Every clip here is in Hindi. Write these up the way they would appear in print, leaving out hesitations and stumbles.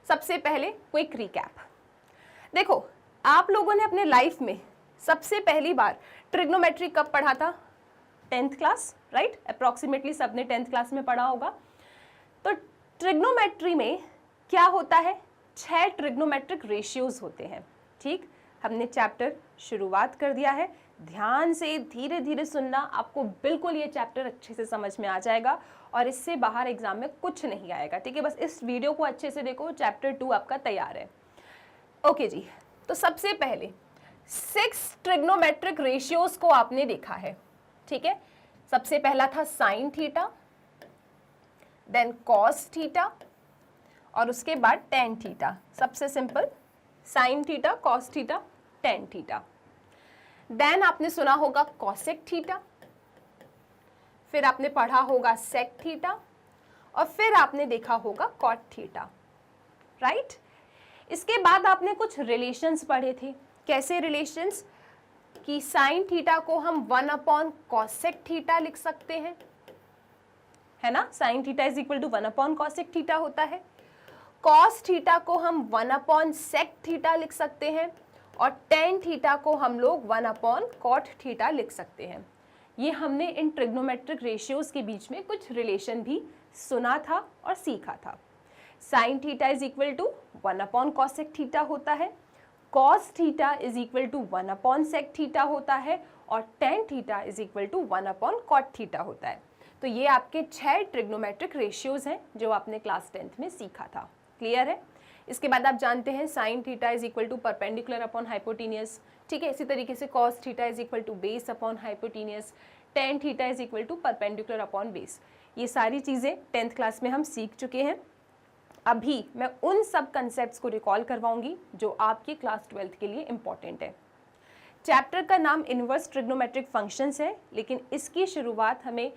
सबसे पहले क्विक रिकैप। देखो, आप लोगों ने अपने लाइफ में सबसे पहली बार ट्रिग्नोमेट्री कब पढ़ा था? 10th class, right? अप्रॉक्सीमेटली सबने 10th क्लास में पढ़ा होगा। तो ट्रिग्नोमेट्री में क्या होता है? 6 ट्रिग्नोमेट्रिक रेशियोज होते हैं। ठीक, हमने चैप्टर शुरुआत कर दिया है। ध्यान से धीरे धीरे सुनना, आपको बिल्कुल ये चैप्टर अच्छे से समझ में आ जाएगा और इससे बाहर एग्जाम में कुछ नहीं आएगा। ठीक है, बस इस वीडियो को अच्छे से देखो, चैप्टर 2 आपका तैयार है। ओके जी, तो सबसे पहले 6 ट्रिग्नोमेट्रिक रेशियोज को आपने देखा है। ठीक है, सबसे पहला था sine theta, then cos theta और उसके बाद टेन थीटा। सबसे simple, sine theta, cos theta, tan theta. Then आपने सुना होगा कॉसेक थीटा, फिर आपने पढ़ा होगा सेक थीटा और फिर आपने देखा होगा कॉट थीटा, राइट? इसके बाद आपने कुछ रिलेशंस पढ़े थे। कैसे रिलेशंस? कि साइन थीटा को हम 1 कॉसेक थीटा लिख सकते हैं, है ना? Sine theta is equal to 1 cosec theta होता है। कॉस थीटा को हम 1 सेक थीटा लिख सकते हैं और टेन थीटा को हम लोग 1 कॉट थीटा लिख सकते हैं। ये हमने इन ट्रिग्नोमेट्रिक रेशियोज के बीच में कुछ रिलेशन भी सुना था और सीखा था। Sine theta is equal to 1 cosec theta होता है, cos theta is equal to 1 sec theta होता है और tan theta is equal to 1 cot theta होता है। तो ये आपके 6 ट्रिग्नोमेट्रिक रेशियोज हैं जो आपने क्लास 10th में सीखा था। क्लियर है? इसके बाद आप जानते हैं sine theta is equal to perpendicular upon hypotenuse. ठीक है, इसी तरीके से cos theta is equal to base upon hypotenuse, tan theta is equal to perpendicular upon base. ये सारी चीज़ें 10th क्लास में हम सीख चुके हैं। अभी मैं उन सब कंसेप्ट्स को रिकॉल करवाऊंगी जो आपके क्लास 12th के लिए इंपॉर्टेंट है। चैप्टर का नाम इनवर्स ट्रिग्नोमेट्रिक फंक्शंस है, लेकिन इसकी शुरुआत हमें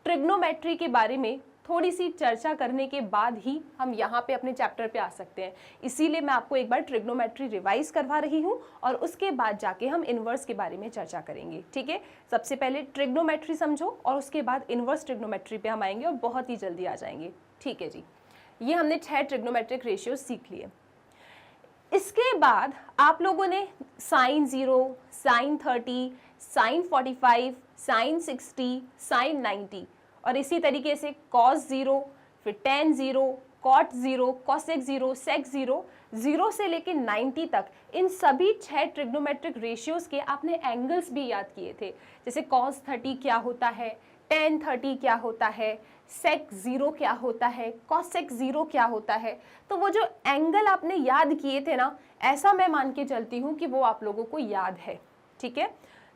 ट्रिग्नोमेट्री के बारे में थोड़ी सी चर्चा करने के बाद ही हम यहाँ पे अपने चैप्टर पे आ सकते हैं। इसीलिए मैं आपको एक बार ट्रिग्नोमेट्री रिवाइज करवा रही हूँ और उसके बाद जाके हम इनवर्स के बारे में चर्चा करेंगे। ठीक है, सबसे पहले ट्रिग्नोमेट्री समझो और उसके बाद इनवर्स ट्रिग्नोमेट्री पे हम आएंगे और बहुत ही जल्दी आ जाएंगे। ठीक है जी, ये हमने 6 ट्रिग्नोमेट्रिक रेशियो सीख लिए। इसके बाद आप लोगों ने sine 0, sine 30, sine 45, sine 60, sine 90 और इसी तरीके से कॉस 0, फिर टेन 0, कॉट 0, कॉसेक 0, सेक 0, 0 से लेके 90 तक, इन सभी 6 ट्रिग्नोमेट्रिक रेशियोज के आपने एंगल्स भी याद किए थे। जैसे कॉस 30 क्या होता है, टेन 30 क्या होता है, सेक 0 क्या होता है, कॉसेक 0 क्या होता है। तो वो जो एंगल आपने याद किए थे ना, ऐसा मैं मान के चलती हूँ कि वो आप लोगों को याद है। ठीक है,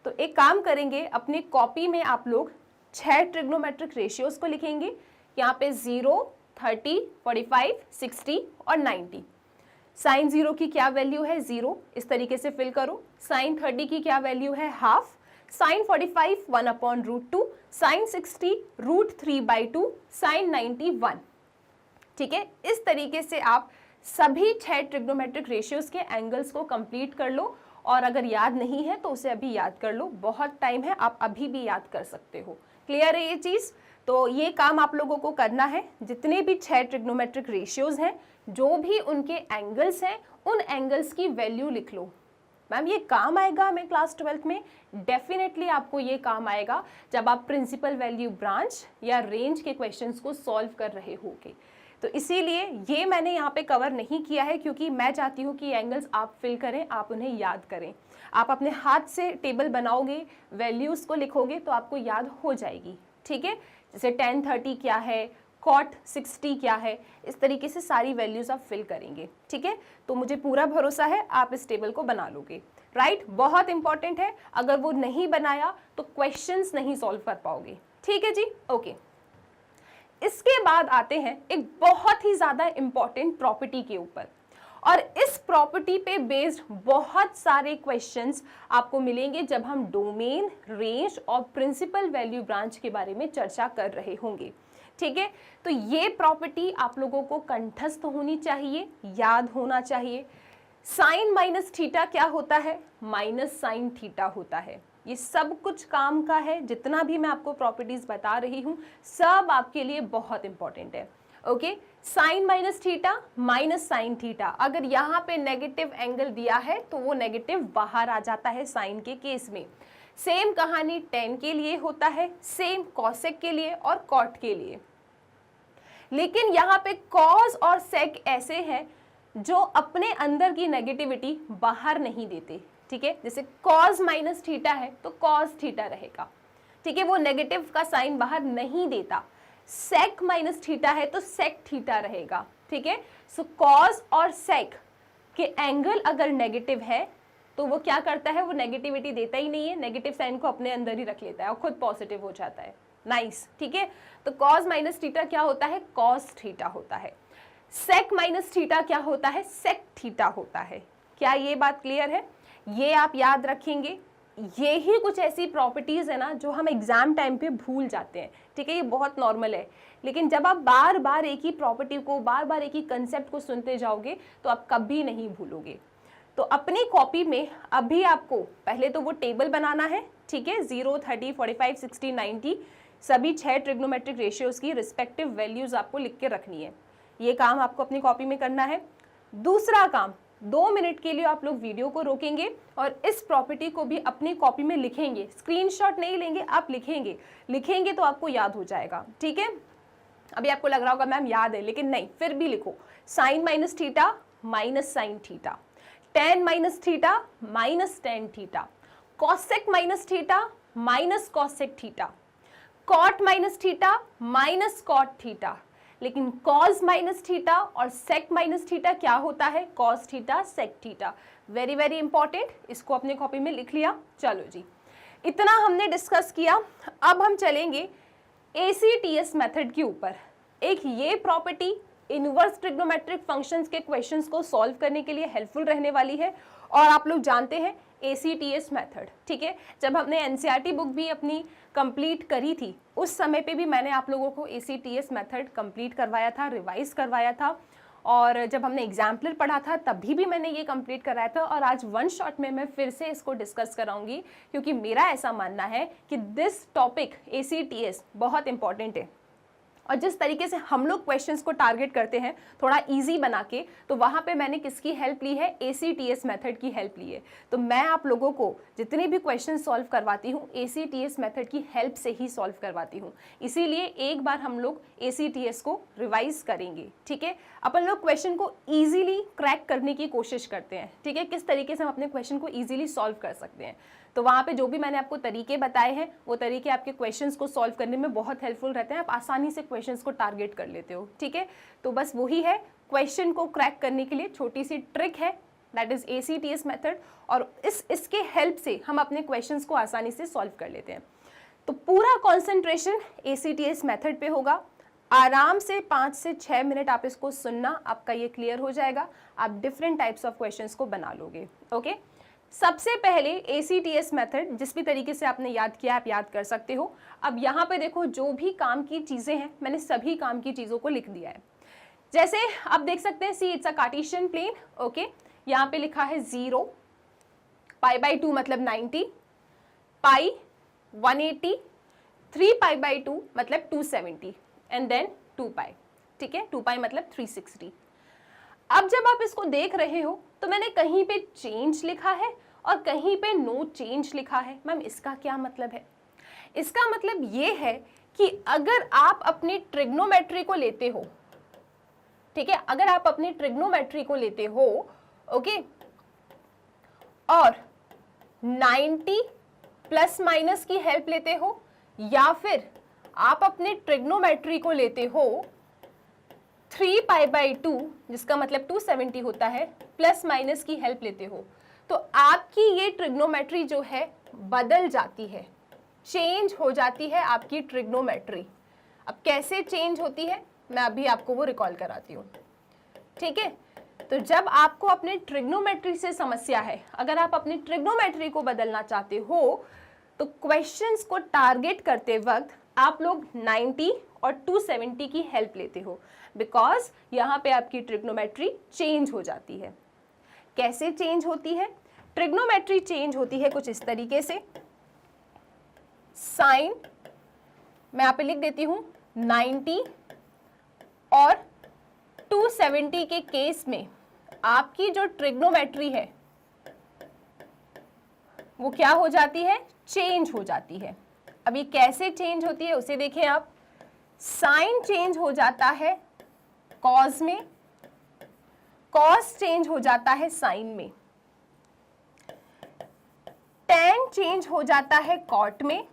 तो एक काम करेंगे, अपनी कॉपी में आप लोग 6 ट्रिग्नोमेट्रिक रेशियोज को लिखेंगे। यहाँ पे 0, 30, 45, 60 और 90। साइन 0 की क्या वैल्यू है? 0, इस तरीके से फिल करो। साइन 30 की क्या वैल्यू है? हाफ। Sine 45 1/√2, sine 60 √3/2, sine 90 1। ठीक है, इस तरीके से आप सभी 6 ट्रिग्नोमेट्रिक रेशियोज के एंगल्स को कंप्लीट कर लो और अगर याद नहीं है तो उसे अभी याद कर लो, बहुत टाइम है, आप अभी भी याद कर सकते हो। क्लियर है ये चीज़? तो ये काम आप लोगों को करना है। जितने भी 6 ट्रिग्नोमेट्रिक रेशियोज हैं, जो भी उनके एंगल्स हैं, उन एंगल्स की वैल्यू लिख लो। मैम ये काम आएगा हमें क्लास 12th में? डेफिनेटली आपको ये काम आएगा जब आप प्रिंसिपल वैल्यू ब्रांच या रेंज के क्वेश्चंस को सॉल्व कर रहे होगे। तो इसीलिए ये मैंने यहाँ पे कवर नहीं किया है, क्योंकि मैं चाहती हूँ कि एंगल्स आप फिल करें, आप उन्हें याद करें। आप अपने हाथ से टेबल बनाओगे, वैल्यूज़ को लिखोगे तो आपको याद हो जाएगी। ठीक है, जैसे टेन 30 क्या है, कॉट 60 क्या है, इस तरीके से सारी वैल्यूज़ आप फिल करेंगे। ठीक है, तो मुझे पूरा भरोसा है आप इस टेबल को बना लोगे। राइट, बहुत इंपॉर्टेंट है, अगर वो नहीं बनाया तो क्वेश्चंस नहीं सॉल्व कर पाओगे। ठीक है जी, ओके। इसके बाद आते हैं एक बहुत ही ज़्यादा इंपॉर्टेंट प्रॉपर्टी के ऊपर, और इस प्रॉपर्टी पे बेस्ड बहुत सारे क्वेश्चंस आपको मिलेंगे जब हम डोमेन, रेंज और प्रिंसिपल वैल्यू ब्रांच के बारे में चर्चा कर रहे होंगे। ठीक है, तो ये प्रॉपर्टी आप लोगों को कंठस्थ होनी चाहिए, याद होना चाहिए। साइन माइनस थीटा क्या होता है? माइनस साइन थीटा होता है। ये सब कुछ काम का है, जितना भी मैं आपको प्रॉपर्टीज बता रही हूँ सब आपके लिए बहुत इंपॉर्टेंट है। Okay, sine minus theta minus sine theta, अगर यहाँ पे नेगेटिव एंगल दिया है तो वो नेगेटिव बाहर आ जाता है साइन के केस में। सेम कहानी टेन के लिए होता है, सेम कॉसेक के लिए और कॉट के लिए। लेकिन यहाँ पे कॉस और सेक ऐसे हैं जो अपने अंदर की नेगेटिविटी बाहर नहीं देते, ठीक है। जैसे कॉस माइनस थीटा है तो कॉस थीटा रहेगा, ठीक है, वो नेगेटिव का साइन बाहर नहीं देता। सेक माइनस थीटा है तो सेक थीटा रहेगा, ठीक है। सो कॉस और सेक के एंगल अगर नेगेटिव है तो वो क्या करता है, वो नेगेटिविटी देता ही नहीं है, नेगेटिव साइन को अपने अंदर ही रख लेता है और खुद पॉजिटिव हो जाता है। नाइस, ठीक है। तो कॉस माइनस थीटा क्या होता है, कॉस थीटा होता है। सेक माइनस थीटा क्या होता है, सेक थीटा होता है। क्या ये बात क्लियर है? ये आप याद रखेंगे। ये ही कुछ ऐसी प्रॉपर्टीज है ना जो हम एग्जाम टाइम पे भूल जाते हैं, ठीक है, ये बहुत नॉर्मल है। लेकिन जब आप बार बार एक ही प्रॉपर्टी को, बार बार एक ही कंसेप्ट को सुनते जाओगे तो आप कभी नहीं भूलोगे। तो अपनी कॉपी में अभी आपको पहले तो वो टेबल बनाना है, ठीक है, 0, 30, 45, 60, 90 सभी 6 ट्रिग्नोमेट्रिक रेशियोज की रिस्पेक्टिव वैल्यूज आपको लिख के रखनी है। ये काम आपको अपनी कॉपी में करना है। दूसरा काम, 2 मिनट के लिए आप लोग वीडियो को रोकेंगे और इस प्रॉपर्टी को भी अपनी कॉपी में लिखेंगे। स्क्रीनशॉट नहीं लेंगे, आप लिखेंगे तो आपको याद हो जाएगा, ठीक है। अभी आपको लग रहा होगा मैम याद है, लेकिन नहीं, फिर भी लिखो। Sine minus theta minus sine theta, tan minus theta minus tan theta, cosec minus theta minus cosec theta, cot minus theta minus cot theta. लेकिन कॉस माइनस थीटा और सेक माइनस थीटा क्या होता है, cos theta sec theta. Very very important, इसको अपने कॉपी में लिख लिया। चलो जी, इतना हमने डिस्कस किया। अब हम चलेंगे ACTS मेथड के ऊपर। एक ये प्रॉपर्टी इनवर्स ट्रिग्नोमेट्रिक फंक्शंस के क्वेश्चंस को सॉल्व करने के लिए हेल्पफुल रहने वाली है। और आप लोग जानते हैं ACTS मेथड, ठीक है। जब हमने NCERT बुक भी अपनी कंप्लीट करी थी उस समय पे भी मैंने आप लोगों को ACTS मेथड कंप्लीट करवाया था, रिवाइज करवाया था। और जब हमने एग्जाम्पलर पढ़ा था तभी भी मैंने ये कंप्लीट कराया था। और आज वन शॉट में मैं फिर से इसको डिस्कस कराऊंगी, क्योंकि मेरा ऐसा मानना है कि दिस टॉपिक ACTS बहुत इंपॉर्टेंट है। और जिस तरीके से हम लोग क्वेश्चंस को टारगेट करते हैं थोड़ा इजी बना के, तो वहाँ पे मैंने किसकी हेल्प ली है, ACTS मेथड की हेल्प ली है। तो मैं आप लोगों को जितने भी क्वेश्चन सॉल्व करवाती हूँ ACTS मेथड की हेल्प से ही सॉल्व करवाती हूँ। इसीलिए एक बार हम लोग ACTS को रिवाइज करेंगे, ठीक है। अपन लोग क्वेश्चन को ईजिली क्रैक करने की कोशिश करते हैं, ठीक है, किस तरीके से हम अपने क्वेश्चन को ईजिली सॉल्व कर सकते हैं। तो वहाँ पे जो भी मैंने आपको तरीके बताए हैं वो तरीके आपके क्वेश्चंस को सॉल्व करने में बहुत हेल्पफुल रहते हैं। आप आसानी से क्वेश्चंस को टारगेट कर लेते हो, ठीक है। तो बस वही है, क्वेश्चन को क्रैक करने के लिए छोटी सी ट्रिक है, दैट इज ACTS मेथड। और इसके हेल्प से हम अपने क्वेश्चंस को आसानी से सॉल्व कर लेते हैं। तो पूरा कॉन्सेंट्रेशन ACTS मेथड पे होगा। आराम से 5 से 6 मिनट आप इसको सुनना, आपका ये क्लियर हो जाएगा। आप डिफरेंट टाइप्स ऑफ क्वेश्चंस को बना लोगे, ओके। सबसे पहले ACTS मेथड जिस भी तरीके से आपने याद किया आप याद कर सकते हो। अब यहाँ पे देखो, जो भी काम की चीज़ें हैं मैंने सभी काम की चीज़ों को लिख दिया है। जैसे आप देख सकते हैं, see it's a Cartesian plane, okay. यहाँ पे लिखा है 0, π/2 मतलब 90, पाई 180, 3π/2 मतलब 270 एंड देन 2π, ठीक है। 2π मतलब 360। अब जब आप इसको देख रहे हो तो मैंने कहीं पे चेंज लिखा है और कहीं पे नो चेंज लिखा है। मैम इसका क्या मतलब है? इसका मतलब ये है कि अगर आप अपनी ट्रिग्नोमेट्री को लेते हो, ठीक है, अगर आप अपनी ट्रिग्नोमेट्री को लेते हो, ओके, और 90 प्लस माइनस की हेल्प लेते हो, या फिर आप अपने ट्रिग्नोमेट्री को लेते हो 3π/2 जिसका मतलब 270 होता है, प्लस माइनस की हेल्प लेते हो, तो आपकी ये ट्रिग्नोमेट्री जो है बदल जाती है, चेंज हो जाती है आपकी ट्रिग्नोमेट्री। अब कैसे चेंज होती है मैं अभी आपको वो रिकॉल कराती हूँ, ठीक है। तो जब आपको अपने ट्रिग्नोमेट्री से समस्या है, अगर आप अपनी ट्रिग्नोमेट्री को बदलना चाहते हो, तो क्वेश्चंस को टारगेट करते वक्त आप लोग 90 और 270 की हेल्प लेते हो, बिकॉज यहाँ पे आपकी ट्रिग्नोमेट्री चेंज हो जाती है। कैसे चेंज होती है? ट्रिग्नोमेट्री चेंज होती है कुछ इस तरीके से। साइन मैं यहाँ पे लिख देती हूँ 90 और 270 के केस में आपकी जो ट्रिग्नोमेट्री है वो क्या हो जाती है, चेंज हो जाती है। अब ये कैसे चेंज होती है उसे देखें आप। साइन चेंज हो जाता है कॉज में, कॉज चेंज हो जाता है साइन में, टेन चेंज हो जाता है कॉट में,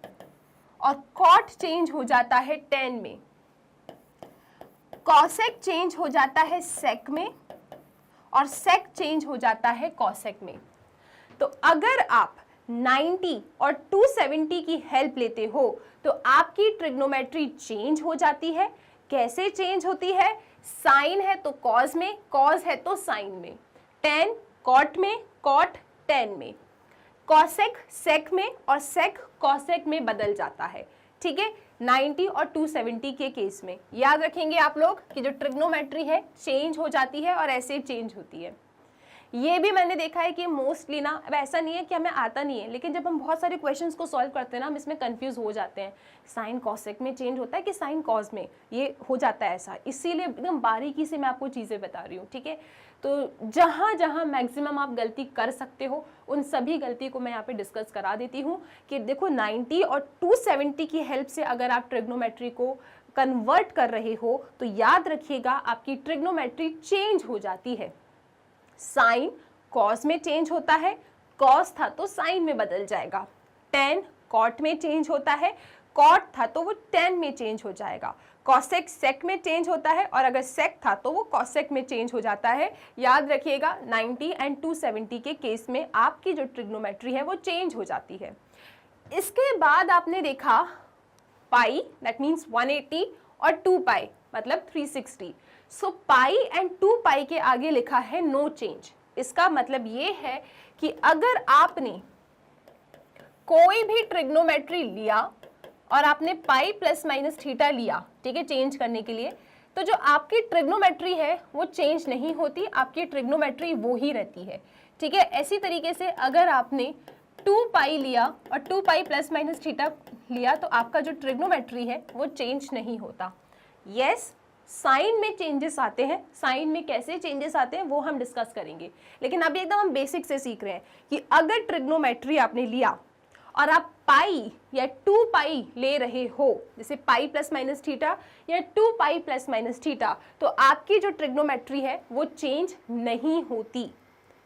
और कॉट चेंज हो जाता है टेन में, कॉसेक चेंज हो जाता है सेक में, और सेक चेंज हो जाता है कॉसेक में। तो अगर आप 90 और 270 की हेल्प लेते हो तो आपकी ट्रिग्नोमेट्री चेंज हो जाती है। कैसे चेंज होती है, साइन है तो कॉज में, कॉज है तो साइन में, टेन कॉट में, कॉट टेन में, कॉसेक सेक में, और सेक कॉसेक में बदल जाता है। ठीक है, 90 और 270 के केस में याद रखेंगे आप लोग कि जो ट्रिग्नोमेट्री है चेंज हो जाती है और ऐसे चेंज होती है। ये भी मैंने देखा है कि मोस्टली ना, अब ऐसा नहीं है कि हमें आता नहीं है, लेकिन जब हम बहुत सारे क्वेश्चंस को सॉल्व करते हैं ना, हम इसमें कंफ्यूज हो जाते हैं, साइन कॉसेक में चेंज होता है कि साइन कॉज में, ये हो जाता है ऐसा। इसीलिए एकदम बारीकी से मैं आपको चीज़ें बता रही हूँ। ठीक है, तो जहाँ जहाँ मैक्सिमम आप गलती कर सकते हो उन सभी गलती को मैं यहाँ पे डिस्कस करा देती हूँ कि देखो 90 और 270 की हेल्प से अगर आप ट्रिग्नोमेट्री को कन्वर्ट कर रहे हो तो याद रखिएगा आपकी ट्रिग्नोमेट्री चेंज हो जाती है। साइन कॉस में चेंज होता है, कॉस था तो साइन में बदल जाएगा। टेन कॉट में चेंज होता है, कॉट था तो वो टेन में चेंज हो जाएगा। कॉसेक सेक में चेंज होता है, और अगर सेक था तो वो कॉसेक में चेंज हो जाता है। याद रखिएगा 90 एंड 270 के केस में आपकी जो ट्रिग्नोमेट्री है वो चेंज हो जाती है। इसके बाद आपने देखा पाई, दैट मीन्स 180, और 2 पाई मतलब 360। सो पाई एंड 2 पाई के आगे लिखा है नो चेंज। इसका मतलब ये है कि अगर आपने कोई भी ट्रिग्नोमेट्री लिया और आपने पाई प्लस माइनस थीटा लिया, ठीक है, चेंज करने के लिए, तो जो आपकी ट्रिग्नोमेट्री है वो चेंज नहीं होती, आपकी ट्रिग्नोमेट्री वो ही रहती है। ठीक है, ऐसी तरीके से अगर आपने 2 पाई लिया और 2 पाई प्लस माइनस थीटा लिया तो आपका जो ट्रिग्नोमेट्री है वो चेंज नहीं होता। यस, साइन में चेंजेस आते हैं, साइन में कैसे चेंजेस आते हैं वो हम डिस्कस करेंगे, लेकिन अभी एकदम हम बेसिक से सीख रहे हैं कि अगर ट्रिग्नोमेट्री आपने लिया और आप पाई या 2 पाई ले रहे हो, जैसे पाई प्लस माइनस थीटा या 2 पाई प्लस माइनस थीटा, तो आपकी जो ट्रिग्नोमेट्री है वो चेंज नहीं होती।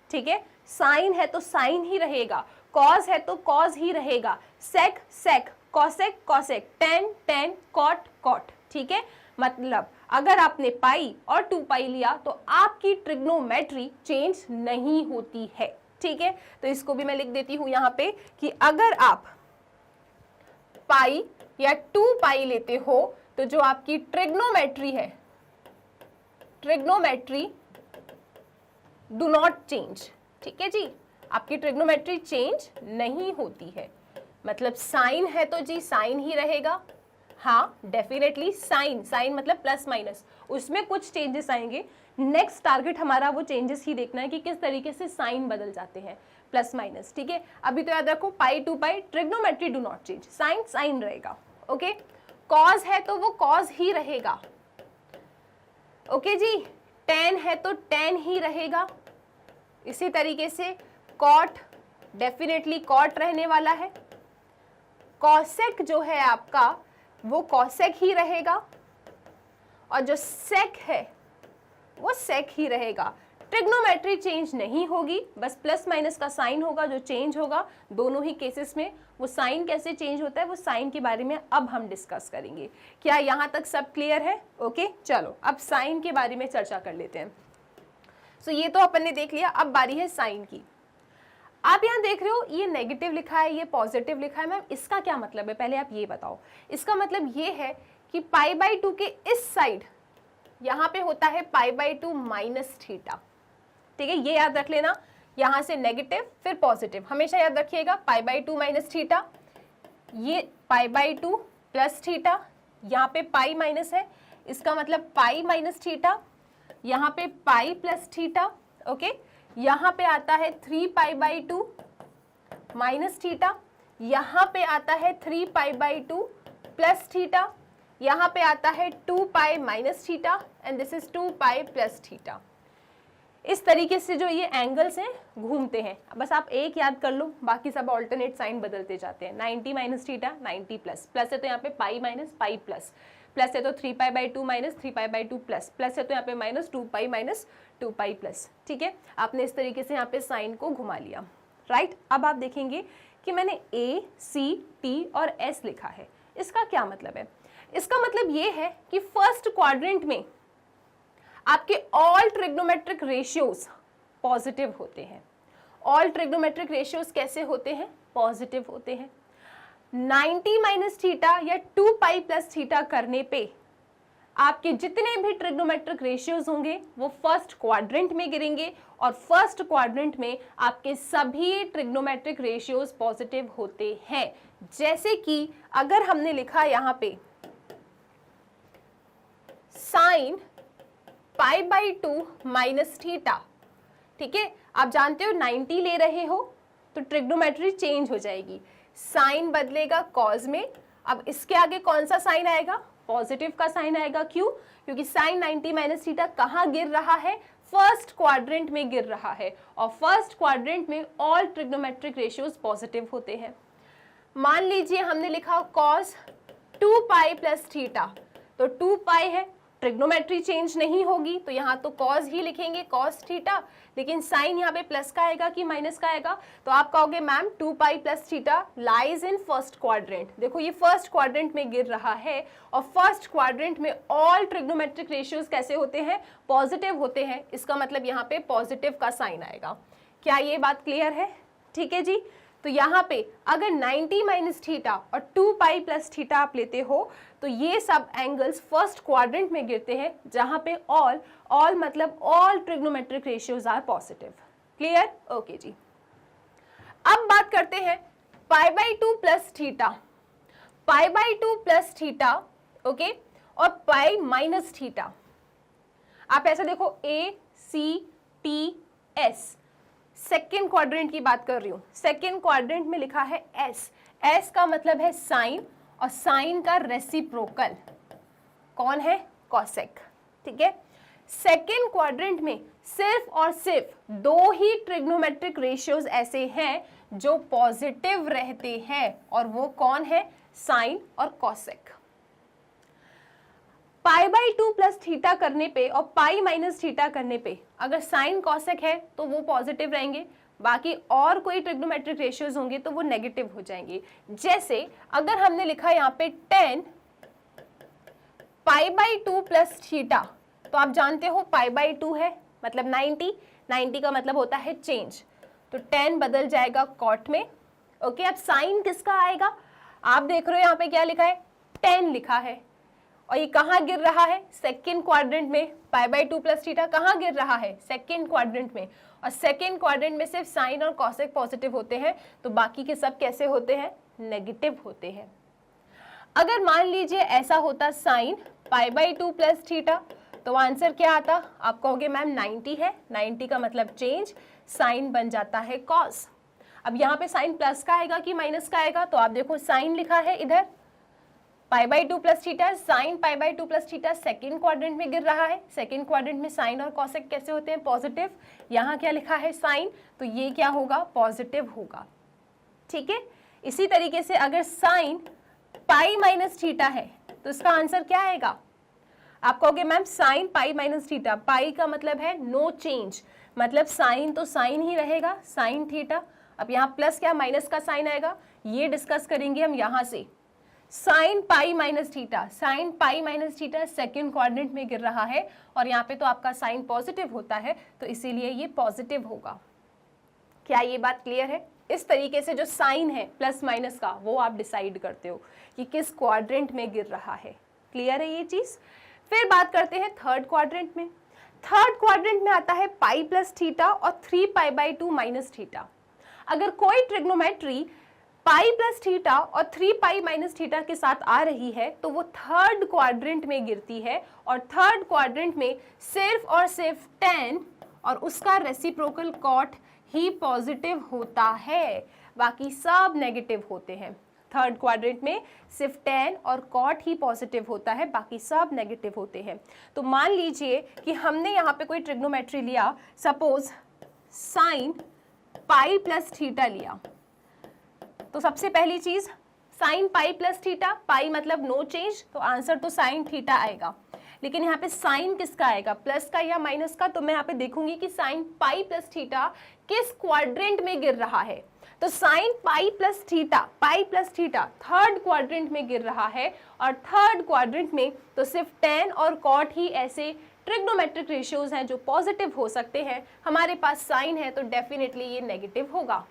ठीक है, साइन है तो साइन ही रहेगा, कॉस है तो कॉस ही रहेगा, sec sec, cosec cosec, tan tan, cot cot. ठीक है, मतलब अगर आपने पाई और 2 पाई लिया तो आपकी ट्रिग्नोमेट्री चेंज नहीं होती है। ठीक है, तो इसको भी मैं लिख देती हूं यहां पे कि अगर आप पाई या 2 पाई लेते हो तो जो आपकी ट्रिग्नोमेट्री है, ट्रिग्नोमेट्री डू नॉट चेंज। ठीक है जी, आपकी ट्रिग्नोमेट्री चेंज नहीं होती है। मतलब साइन है तो जी साइन ही रहेगा, हाँ डेफिनेटली साइन, साइन मतलब प्लस माइनस, उसमें कुछ चेंजेस आएंगे। नेक्स्ट टारगेट हमारा वो चेंजेस ही देखना है कि किस तरीके से साइन बदल जाते हैं, प्लस माइनस। ठीक है, अभी तो याद रखो pi 2 pi, trigonometry do not change, sine sine रहेगा। ओके, कॉज है तो वो कॉज ही रहेगा। ओके जी, टेन है तो टेन ही रहेगा। इसी तरीके से कॉट डेफिनेटली कॉट रहने वाला है। कॉसेक जो है आपका वो कॉसेक ही रहेगा, और जो सेक है वो सेक ही रहेगा। ट्रिग्नोमेट्री चेंज नहीं होगी, बस प्लस माइनस का साइन होगा जो चेंज होगा। दोनों ही केसेस में वो साइन कैसे चेंज होता है वो साइन के बारे में अब हम डिस्कस करेंगे। क्या यहाँ तक सब क्लियर है? ओके, चलो अब साइन के बारे में चर्चा कर लेते हैं। सो ये तो अपन ने देख लिया, अब बारी है साइन की। आप यहाँ देख रहे हो ये नेगेटिव लिखा है, ये पॉजिटिव लिखा है, मैम इसका क्या मतलब है पहले आप ये बताओ। इसका मतलब ये है कि पाई बाई 2 के इस साइड यहाँ पे होता है पाई बाई 2 माइनस थीटा। ठीक है, ये याद रख लेना, यहाँ से नेगेटिव फिर पॉजिटिव, हमेशा याद रखिएगा। पाई बाई 2 माइनस थीटा, ये पाई बाई 2 प्लस थीटा, यहाँ पे पाई माइनस है, इसका मतलब पाई माइनस थीटा, यहाँ पे पाई प्लस थीटा। ओके, यहाँ पे आता है 3 पाई बाई 2 माइनस थीटा, यहाँ पे आता है 3 पाई बाई 2 प्लस थीटा, यहाँ पे आता है 2 पाई minus theta and this is 2 pi plus theta. इस तरीके से जो ये एंगल्स हैं घूमते हैं। बस आप एक याद कर लो, बाकी सब ऑल्टरनेट साइन बदलते जाते हैं। 90 माइनस थीटा 90 प्लस, प्लस है तो यहाँ पे पाई माइनस पाई प्लस, प्लस है तो 3 पाई by 2 minus 3 pi by 2 plus, plus है तो यहाँ पे minus 2 pi minus 2 pi plus. ठीक है, आपने इस तरीके से यहाँ पे साइन को घुमा लिया, राइट। अब आप देखेंगे कि मैंने A, C, T और S लिखा है। इसका क्या मतलब है? इसका मतलब ये है कि फर्स्ट क्वाड्रेंट में आपके ऑल ट्रिग्नोमेट्रिक रेशियोज पॉजिटिव होते हैं। ऑल ट्रिग्नोमेट्रिक रेशियोज कैसे होते हैं? पॉजिटिव होते हैं। 90 माइनस थीटा या 2 पाई प्लस थीटा करने पे आपके जितने भी ट्रिग्नोमेट्रिक रेशियोज होंगे वो फर्स्ट क्वाड्रेंट में गिरेंगे और फर्स्ट क्वाड्रेंट में आपके सभी ट्रिग्नोमेट्रिक रेशियोज पॉजिटिव होते हैं। जैसे कि अगर हमने लिखा यहाँ पे sine pi by 2 minus theta, ठीक है, आप जानते हो 90 ले रहे हो तो ट्रिग्नोमेट्री चेंज हो जाएगी, साइन बदलेगा कॉज में। अब इसके आगे कौन सा साइन आएगा? पॉजिटिव का साइन आएगा। क्यों? क्योंकि साइन 90 माइनस थीटा कहाँ गिर रहा है? फर्स्ट क्वाड्रेंट में गिर रहा है और फर्स्ट क्वाड्रेंट में ऑल ट्रिग्नोमेट्रिक रेशियोज पॉजिटिव होते हैं। मान लीजिए हमने लिखा कॉस 2 पाई प्लस थीटा, तो 2 पाई है, ट्रिग्नोमेट्री चेंज नहीं होगी तो यहाँ तो कॉस ही लिखेंगे, कॉस थीटा, लेकिन साइन यहाँ पे प्लस का आएगा कि माइनस का आएगा? तो आप कहोगे ma'am 2 pi plus theta lies in first quadrant. देखो ये फर्स्ट क्वाड्रेंट में गिर रहा है और फर्स्ट क्वाड्रेंट में ऑल ट्रिग्नोमेट्रिक रेशियोज कैसे होते हैं? पॉजिटिव होते हैं। इसका मतलब यहाँ पे पॉजिटिव का साइन आएगा। क्या ये बात क्लियर है? ठीक है जी। तो यहाँ पे अगर 90 माइनस थीटा और 2 पाई प्लस थीटा आप लेते हो तो ये सब एंगल्स फर्स्ट क्वाड्रेंट में गिरते हैं जहां पे ऑल मतलब all trigonometric ratios are positive. Clear? Okay जी। अब बात करते हैं pi by 2 plus theta, pi by 2 plus theta, okay, और पाई माइनस थीटा। आप ऐसा देखो A, C, T, S, second quadrant की बात कर रही हूं। सेकेंड क्वाड्रेंट में लिखा है S, S का मतलब है साइन और साइन का रेसिप्रोकल कौन है? कॉसेक। ठीक है, सेकेंड क्वाड्रेंट में सिर्फ और सिर्फ 2 ही ट्रिग्नोमेट्रिक रेशियोज ऐसे हैं जो पॉजिटिव रहते हैं और वो कौन है? साइन और cosec. Pi by 2 plus theta करने पे और पाई माइनस थीटा करने पे अगर साइन कॉसेक है तो वो पॉजिटिव रहेंगे, बाकी और कोई ट्रिग्नोमेट्रिक रेशियोज होंगे तो वो नेगेटिव हो जाएंगे। जैसे अगर हमने लिखा यहाँ पे 10 पाई बाई 2 प्लस थीटा, तो आप जानते हो पाई बाई 2 है मतलब 90, 90 का मतलब होता है चेंज, तो 10 बदल जाएगा कॉट में। ओके, अब साइन किसका आएगा? आप देख रहे हो यहाँ पे क्या लिखा है? 10 लिखा है और ये कहाँ गिर रहा है? सेकेंड क्वाड्रेंट में। पाई बाई 2 प्लस थीटा कहाँ गिर रहा है? सेकेंड क्वाड्रेंट में। और सेकेंड क्वाड्रेंट में सिर्फ साइन और कॉसेक पॉजिटिव होते हैं तो बाकी के सब कैसे होते हैं? नेगेटिव होते हैं। अगर मान लीजिए ऐसा होता sine pi by 2 plus theta, तो आंसर क्या आता? आप कहोगे मैम 90 है, 90 का मतलब चेंज, साइन बन जाता है कॉस। अब यहाँ पे साइन प्लस का आएगा कि माइनस का आएगा? तो आप देखो साइन लिखा है इधर, पाई by 2 plus theta, sine pi by 2 plus theta second quadrant में गिर रहा है। सेकेंड क्वाड्रेंट में साइन और कॉसेक कैसे होते हैं? पॉजिटिव। यहाँ क्या लिखा है? साइन, तो ये क्या होगा? पॉजिटिव होगा। ठीक है, इसी तरीके से अगर साइन पाई माइनस थीटा है तो इसका आंसर क्या आएगा? आप कहोगे ma'am sine pi minus theta, pi का मतलब है नो चेंज, मतलब साइन तो साइन ही रहेगा, साइन थीटा। अब यहाँ प्लस क्या माइनस का साइन आएगा, ये डिस्कस करेंगे हम यहाँ से। Sign pi minus theta, sign pi minus theta second quadrant में गिर रहा है और यहाँ पे तो आपका साइन पॉजिटिव होता है तो इसीलिए ये पॉजिटिव होगा। क्या ये बात क्लियर है? इस तरीके से जो साइन है प्लस माइनस का वो आप डिसाइड करते हो कि किस क्वाड्रेंट में गिर रहा है। क्लियर है ये चीज? फिर बात करते हैं थर्ड क्वाड्रेंट में। थर्ड क्वाड्रेंट में आता है पाई प्लस थीटा और 3 पाई बाई 2 माइनस थीटा। अगर कोई ट्रिग्नोमेट्री पाई प्लस थीटा और 3 पाई माइनस थीटा के साथ आ रही है तो वो थर्ड क्वाड्रेंट में गिरती है और थर्ड क्वाड्रेंट में सिर्फ और सिर्फ 10 और उसका रेसिप्रोकल कॉट ही पॉजिटिव होता है, बाकी सब नेगेटिव होते हैं। थर्ड क्वाड्रेंट में सिर्फ tan और cot ही पॉजिटिव होता है, बाकी सब नेगेटिव होते हैं। तो मान लीजिए कि हमने यहाँ पे कोई ट्रिग्नोमेट्री लिया, suppose sine pi plus theta लिया, तो सबसे पहली चीज साइन पाई प्लस थीटा, पाई मतलब नो चेंज, तो आंसर तो साइन थीटा आएगा। लेकिन यहाँ पे साइन किसका आएगा, प्लस का या माइनस का? तो मैं यहाँ पे देखूंगी कि साइन पाई प्लस थीटा किस क्वाड्रेंट में गिर रहा है। तो sine pi plus theta third quadrant में गिर रहा है, और थर्ड क्वाड्रेंट में तो सिर्फ tan और cot ही ऐसे ट्रिग्नोमेट्रिक रेशियोज हैं जो पॉजिटिव हो सकते हैं। हमारे पास साइन है तो डेफिनेटली ये नेगेटिव होगा,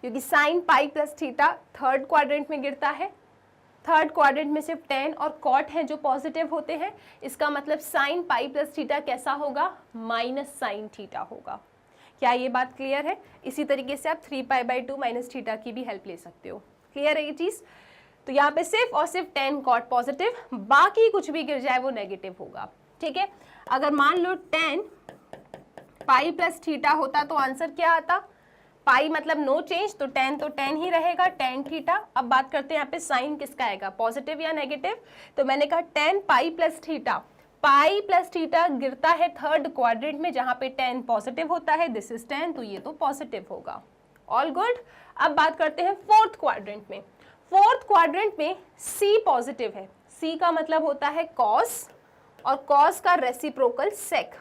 क्योंकि sine pi plus theta third quadrant में गिरता है। थर्ड क्वाड्रेंट में सिर्फ tan और cot हैं जो पॉजिटिव होते हैं। इसका मतलब साइन पाई प्लस थीटा कैसा होगा, माइनस साइन थीटा होगा। क्या ये बात क्लियर है? इसी तरीके से आप 3π/2 माइनस थीटा की भी हेल्प ले सकते हो। क्लियर है ये चीज? तो यहाँ पे सिर्फ और सिर्फ tan cot पॉजिटिव, बाकी कुछ भी गिर जाए वो नेगेटिव होगा। ठीक है, अगर मान लो tan पाई प्लस थीटा होता तो आंसर क्या आता? पाई मतलब नो चेंज, तो tan ही रहेगा, tan थीटा। अब बात करते हैं यहाँ पे साइन किसका आएगा, पॉजिटिव या नेगेटिव? तो मैंने कहा tan pi plus theta, pi plus theta गिरता है थर्ड क्वाड्रेंट में जहां पे tan पॉजिटिव होता है, दिस इज tan, तो ये तो पॉजिटिव होगा। All good. अब बात करते हैं फोर्थ क्वाड्रेंट में। फोर्थ क्वाड्रेंट में C पॉजिटिव है, C का मतलब होता है cos, और cos का रेसिप्रोकल sec।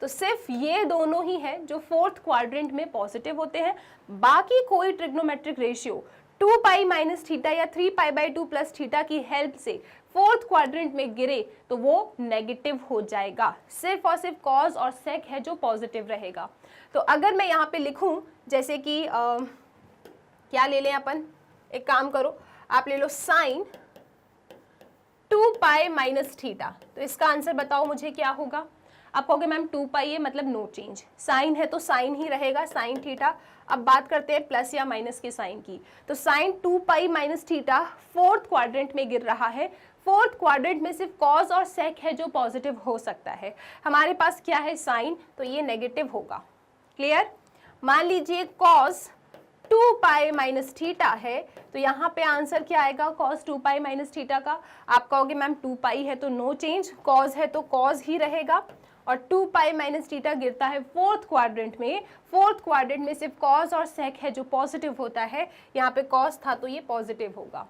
तो सिर्फ ये दोनों ही हैं जो फोर्थ क्वाड्रेंट में पॉजिटिव होते हैं, बाकी कोई ट्रिग्नोमेट्रिक रेशियो 2π माइनस थीटा या 3π/2 प्लस थीटा की हेल्प से फोर्थ क्वाड्रेंट में गिरे तो वो नेगेटिव हो जाएगा। सिर्फ और सिर्फ cos और sec है जो पॉजिटिव रहेगा। तो अगर मैं यहाँ पे लिखूं जैसे कि क्या ले लें अपन, एक काम करो, आप ले लो साइन 2π माइनस थीटा, तो इसका आंसर बताओ मुझे क्या होगा। आप कहोगे मैम 2π है मतलब नो चेंज, साइन है तो साइन ही रहेगा, साइन थीटा। अब बात करते हैं प्लस या माइनस के साइन की, तो sine 2π minus theta fourth quadrant में गिर रहा है। फोर्थ क्वाड्रेंट में सिर्फ cos और sec है जो पॉजिटिव हो सकता है। हमारे पास क्या है, साइन, तो ये नेगेटिव होगा। क्लियर? मान लीजिए cos 2π माइनस थीटा है, तो यहाँ पे आंसर क्या आएगा cos 2π माइनस थीटा का? आप कहोगे मैम 2π है तो नो चेंज, cos है तो cos ही रहेगा, और 2π माइनस थीटा गिरता है फोर्थ क्वाड्रेंट में। फोर्थ क्वाड्रेंट में सिर्फ cos और sec है जो पॉजिटिव होता है, यहाँ पे cos था तो ये पॉजिटिव होगा।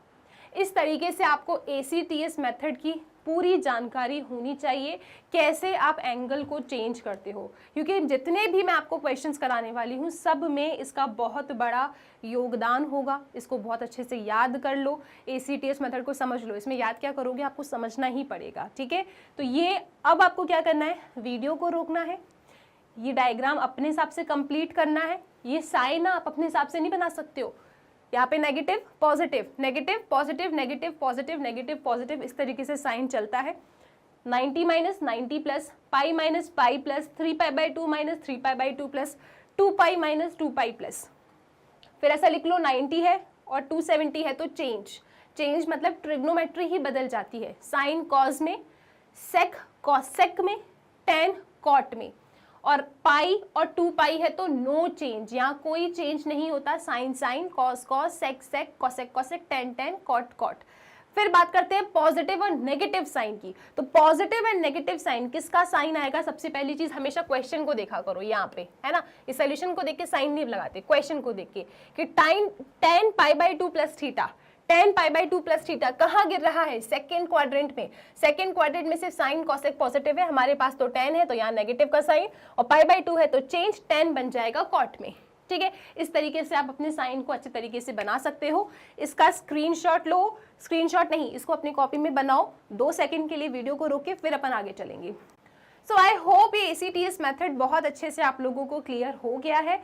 इस तरीके से आपको ACTS मेथड की पूरी जानकारी होनी चाहिए, कैसे आप एंगल को चेंज करते हो, क्योंकि जितने भी मैं आपको क्वेश्चंस कराने वाली हूँ सब में इसका बहुत बड़ा योगदान होगा। इसको बहुत अच्छे से याद कर लो, ACTS मेथड को समझ लो। इसमें याद क्या करोगे, आपको समझना ही पड़ेगा। ठीक है, तो ये अब आपको क्या करना है, वीडियो को रोकना है, ये डायग्राम अपने हिसाब से कंप्लीट करना है। ये साइन आप अपने हिसाब से नहीं बना सकते हो, यहाँ पे negative positive negative positive negative positive negative positive, इस तरीके से साइन चलता है। 90 minus 90 plus pi minus pi plus 3π/2 minus 3π/2 plus 2π minus 2π plus, फिर ऐसा लिख लो 90 है और 270 है तो चेंज मतलब ट्रिग्नोमेट्री ही बदल जाती है। साइन कॉस में, सेक कॉस सेक में, tan कॉट में, और पाई और 2π है तो नो चेंज, यहाँ कोई चेंज नहीं होता। Sine sine, cos cos, sec sec, cosec cosec, tan cot cot. फिर बात करते हैं पॉजिटिव और नेगेटिव साइन की। तो पॉजिटिव एंड नेगेटिव साइन किसका साइन आएगा? सबसे पहली चीज हमेशा क्वेश्चन को देखा करो, यहाँ पे है ना, इस सोल्यूशन को देख के साइन नहीं लगाते, क्वेश्चन को देख के कि tan π/2 plus theta, tan π/2 plus theta कहाँ गिर रहा है? सेकेंड क्वाड्रेंट में। सेकेंड क्वाड्रेंट में सिर्फ साइन कॉसेक पॉजिटिव है, हमारे पास तो tan है तो यहाँ नेगेटिव का साइन, और π/2 है तो चेंज, tan बन जाएगा कॉट में। ठीक है, इस तरीके से आप अपने साइन को अच्छे तरीके से बना सकते हो। इसका स्क्रीनशॉट लो, स्क्रीनशॉट नहीं, इसको अपनी कॉपी में बनाओ। 2 सेकंड के लिए वीडियो को रोके फिर अपन आगे चलेंगे। सो आई होप ये ACTS मेथड बहुत अच्छे से आप लोगों को क्लियर हो गया है।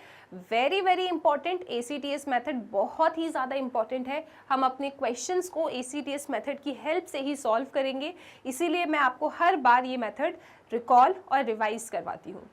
Very very important, ACTS method बहुत ही ज़्यादा इंपॉर्टेंट है। हम अपने क्वेश्चंस को ACTS मेथड की हेल्प से ही सॉल्व करेंगे, इसीलिए मैं आपको हर बार ये मेथड रिकॉल और रिवाइज करवाती हूँ।